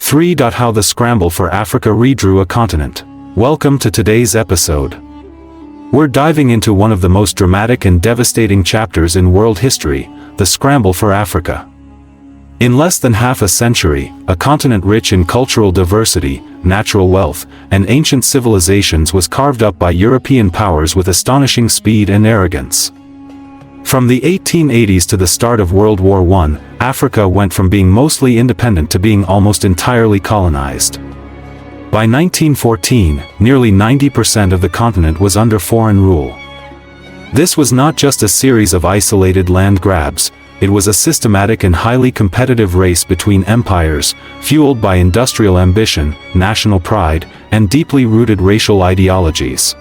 3. How the Scramble for Africa redrew a continent. Welcome to today's episode. We're diving into one of the most dramatic and devastating chapters in world history, the Scramble for Africa. In less than half a century, a continent rich in cultural diversity, natural wealth, and ancient civilizations was carved up by European powers with astonishing speed and arrogance. From the 1880s to the start of World War I, Africa went from being mostly independent to being almost entirely colonized. By 1914, nearly 90% of the continent was under foreign rule. This was not just a series of isolated land grabs, it was a systematic and highly competitive race between empires, fueled by industrial ambition, national pride, and deeply rooted racial ideologies.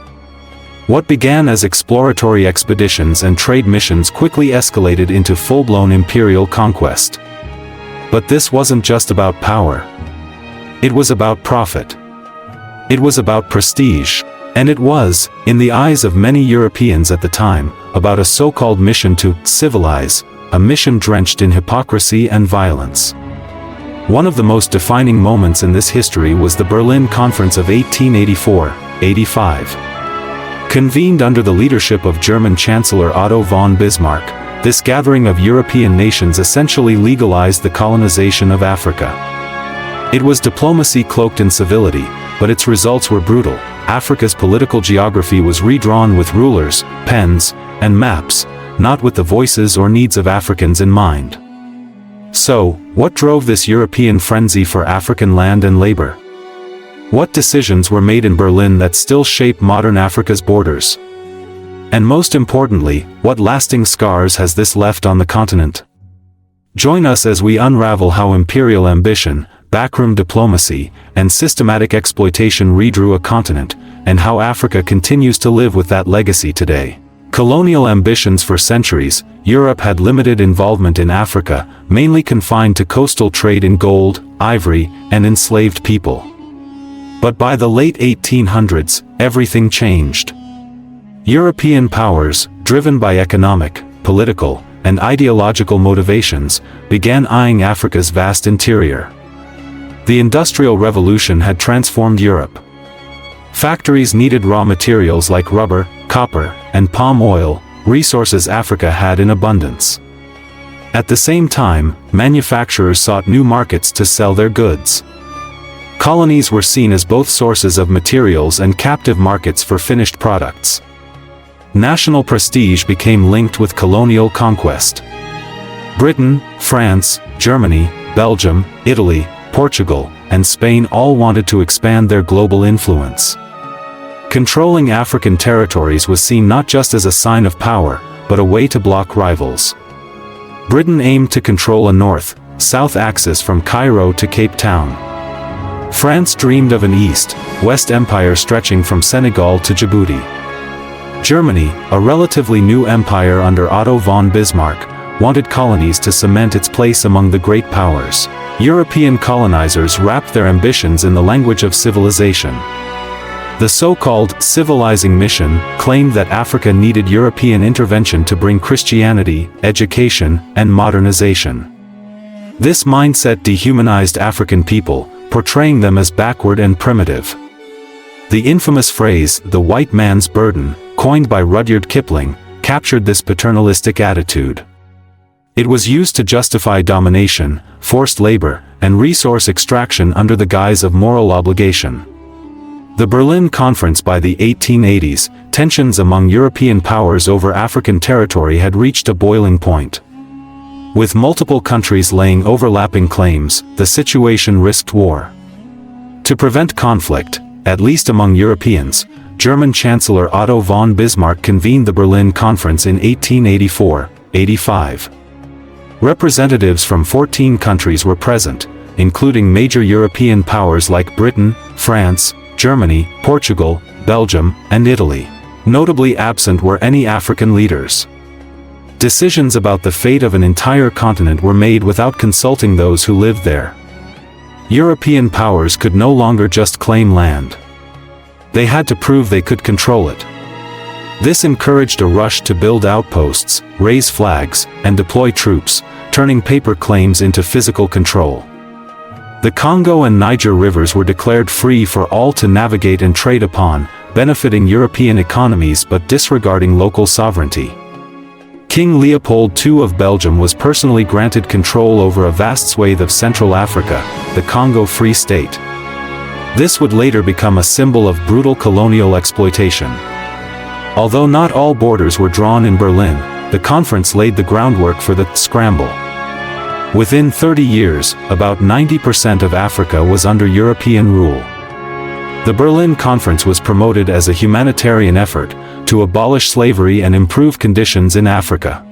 What began as exploratory expeditions and trade missions quickly escalated into full-blown imperial conquest. But this wasn't just about power. It was about profit. It was about prestige. And it was, in the eyes of many Europeans at the time, about a so-called mission to civilize, a mission drenched in hypocrisy and violence. One of the most defining moments in this history was the Berlin Conference of 1884-85. Convened under the leadership of German Chancellor Otto von Bismarck, this gathering of European nations essentially legalized the colonization of Africa. It was diplomacy cloaked in civility, but its results were brutal. Africa's political geography was redrawn with rulers, pens, and maps, not with the voices or needs of Africans in mind. So, what drove this European frenzy for African land and labor? What decisions were made in Berlin that still shape modern Africa's borders? And most importantly, what lasting scars has this left on the continent? Join us as we unravel how imperial ambition, backroom diplomacy, and systematic exploitation redrew a continent, and how Africa continues to live with that legacy today. Colonial ambitions. For centuries, Europe had limited involvement in Africa, mainly confined to coastal trade in gold, ivory, and enslaved people. But by the late 1800s, everything changed. European powers, driven by economic, political, and ideological motivations, began eyeing Africa's vast interior. The Industrial Revolution had transformed Europe. Factories needed raw materials like rubber, copper, and palm oil, resources Africa had in abundance. At the same time, manufacturers sought new markets to sell their goods. Colonies were seen as both sources of materials and captive markets for finished products. National prestige became linked with colonial conquest. Britain, France, Germany, Belgium, Italy, Portugal, and Spain all wanted to expand their global influence. Controlling African territories was seen not just as a sign of power, but a way to block rivals. Britain aimed to control a north-south axis from Cairo to Cape Town. France dreamed of an east-west empire stretching from Senegal to Djibouti. Germany, a relatively new empire under Otto von Bismarck, wanted colonies to cement its place among the great powers. European colonizers wrapped their ambitions in the language of civilization. The so-called civilizing mission claimed that Africa needed European intervention to bring Christianity, education, and modernization. This mindset dehumanized African people, portraying them as backward and primitive. The infamous phrase, "the white man's burden," coined by Rudyard Kipling, captured this paternalistic attitude. It was used to justify domination, forced labor, and resource extraction under the guise of moral obligation. The Berlin Conference. By the 1880s, tensions among European powers over African territory had reached a boiling point. With multiple countries laying overlapping claims, the situation risked war. To prevent conflict, at least among Europeans, German Chancellor Otto von Bismarck convened the Berlin Conference in 1884-85. Representatives from 14 countries were present, including major European powers like Britain, France, Germany, Portugal, Belgium, and Italy. Notably absent were any African leaders. Decisions about the fate of an entire continent were made without consulting those who lived there. European powers could no longer just claim land. They had to prove they could control it. This encouraged a rush to build outposts, raise flags, and deploy troops, turning paper claims into physical control. The Congo and Niger rivers were declared free for all to navigate and trade upon, benefiting European economies but disregarding local sovereignty. King Leopold II of Belgium was personally granted control over a vast swathe of Central Africa, the Congo Free State. This would later become a symbol of brutal colonial exploitation. Although not all borders were drawn in Berlin, the conference laid the groundwork for the Scramble. Within 30 years, about 90% of Africa was under European rule. The Berlin Conference was promoted as a humanitarian effort to abolish slavery and improve conditions in Africa.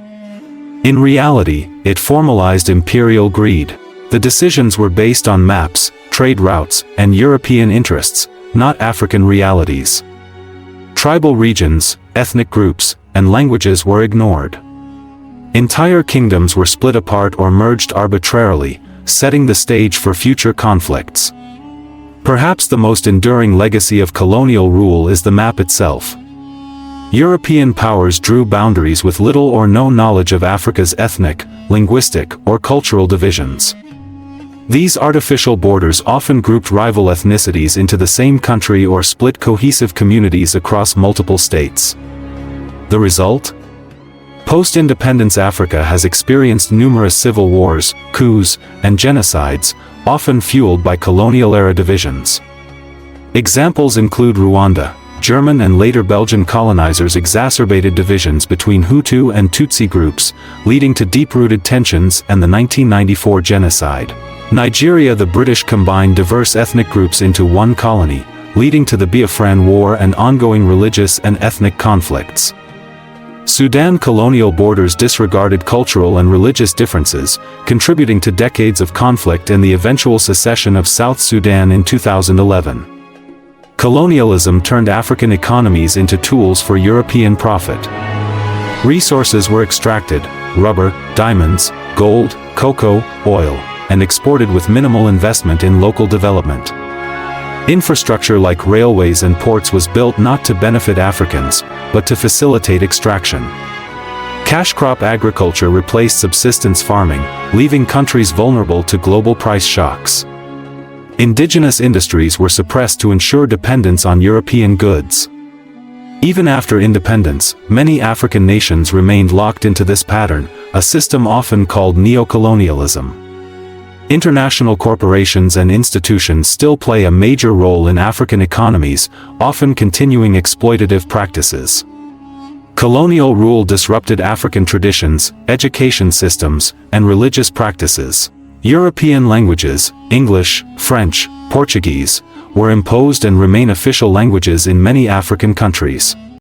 In reality, it formalized imperial greed. The decisions were based on maps, trade routes, and European interests, not African realities. Tribal regions, ethnic groups, and languages were ignored. Entire kingdoms were split apart or merged arbitrarily, setting the stage for future conflicts. Perhaps the most enduring legacy of colonial rule is the map itself. European powers drew boundaries with little or no knowledge of Africa's ethnic, linguistic, or cultural divisions. These artificial borders often grouped rival ethnicities into the same country or split cohesive communities across multiple states. The result? Post-independence Africa has experienced numerous civil wars, coups, and genocides, often fueled by colonial-era divisions. Examples include Rwanda. German and later Belgian colonizers exacerbated divisions between Hutu and Tutsi groups, leading to deep-rooted tensions and the 1994 genocide. Nigeria, the British combined diverse ethnic groups into one colony, leading to the Biafran War and ongoing religious and ethnic conflicts. Sudan, colonial borders disregarded cultural and religious differences, contributing to decades of conflict and the eventual secession of South Sudan in 2011. Colonialism turned African economies into tools for European profit. Resources were extracted: rubber, diamonds, gold, cocoa, oil, and exported with minimal investment in local development. Infrastructure like railways and ports was built not to benefit Africans, but to facilitate extraction. Cash crop agriculture replaced subsistence farming, leaving countries vulnerable to global price shocks. Indigenous industries were suppressed to ensure dependence on European goods. Even after independence, many African nations remained locked into this pattern, a system often called neocolonialism. International corporations and institutions still play a major role in African economies, often continuing exploitative practices. Colonial rule disrupted African traditions, education systems, and religious practices. European languages, English, French, Portuguese, were imposed and remain official languages in many African countries.